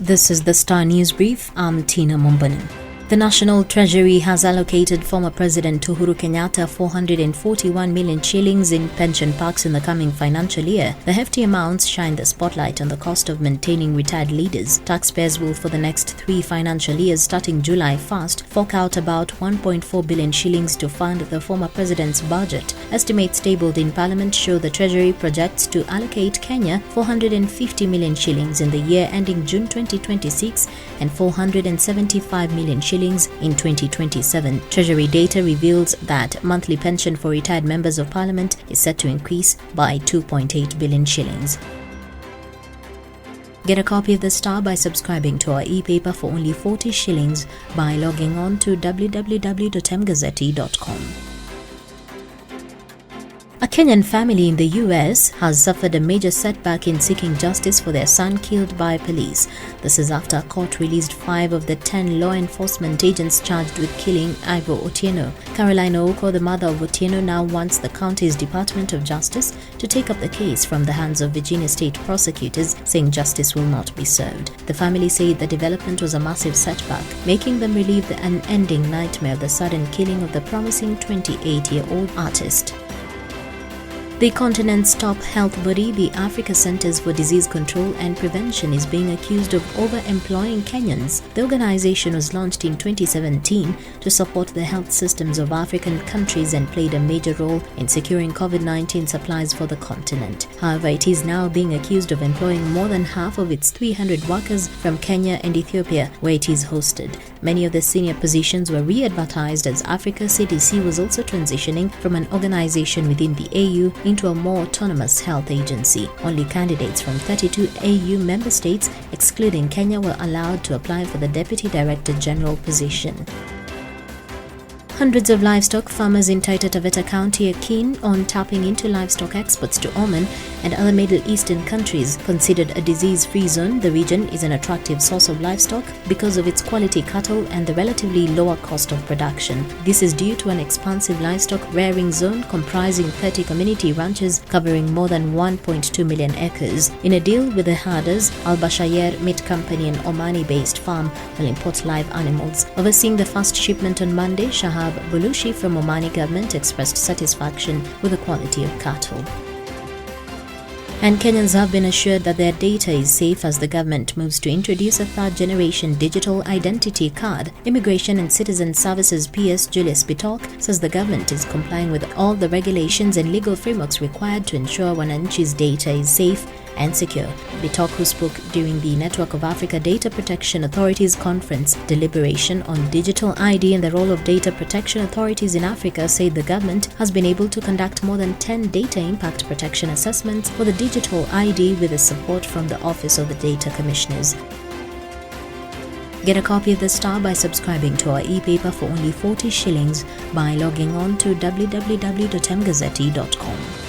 This is the Star News Brief. I'm Tina Mombanin. The National Treasury has allocated former President Uhuru Kenyatta 441 million shillings in pension packs in the coming financial year. The hefty amounts shine the spotlight on the cost of maintaining retired leaders. Taxpayers will, for the next 3 financial years starting July 1st, fork out about 1.4 billion shillings to fund the former president's budget. Estimates tabled in Parliament show the Treasury projects to allocate Kenya 450 million shillings in the year ending June 2026 and 475 million shillings in 2027. Treasury data reveals that monthly pension for retired members of Parliament is set to increase by 2.8 billion shillings. Get a copy of The Star by subscribing to our e-paper for only 40 shillings by logging on to www.mgazzetti.com. A Kenyan family in the US has suffered a major setback in seeking justice for their son killed by police. This is after a court released 5 of the 10 law enforcement agents charged with killing Ivo Otieno. Caroline Ouko, the mother of Otieno, now wants the county's Department of Justice to take up the case from the hands of Virginia state prosecutors, saying justice will not be served. The family said the development was a massive setback, making them relive the unending nightmare of the sudden killing of the promising 28-year-old artist. The continent's top health body, the Africa Centers for Disease Control and Prevention, is being accused of overemploying Kenyans. The organization was launched in 2017 to support the health systems of African countries and played a major role in securing COVID-19 supplies for the continent. However, it is now being accused of employing more than half of its 300 workers from Kenya and Ethiopia, where it is hosted. Many of the senior positions were re-advertised as Africa CDC was also transitioning from an organization within the AU into a more autonomous health agency. Only candidates from 32 AU member states, excluding Kenya, were allowed to apply for the Deputy Director General position. Hundreds of livestock farmers in Taita Taveta County are keen on tapping into livestock exports to Oman and other Middle Eastern countries. Considered a disease-free zone, the region is an attractive source of livestock because of its quality cattle and the relatively lower cost of production. This is due to an expansive livestock rearing zone comprising 30 community ranches covering more than 1.2 million acres. In a deal with the herders, Al Bashayer Meat Company, an Omani-based farm, will import live animals. Overseeing the first shipment on Monday, Shahab Bulushi from Omani government expressed satisfaction with the quality of cattle. And Kenyans have been assured that their data is safe as the government moves to introduce a third-generation digital identity card. Immigration and Citizen Services PS Julius Bitok says the government is complying with all the regulations and legal frameworks required to ensure Wananchi's data is safe and secure. Bitok, who spoke during the Network of Africa Data Protection Authorities Conference deliberation on digital ID and the role of data protection authorities in Africa, said the government has been able to conduct more than 10 data impact protection assessments for the digital ID with the support from the Office of the Data Commissioners. Get a copy of The Star by subscribing to our e-paper for only 40 shillings by logging on to www.mgazzetti.com.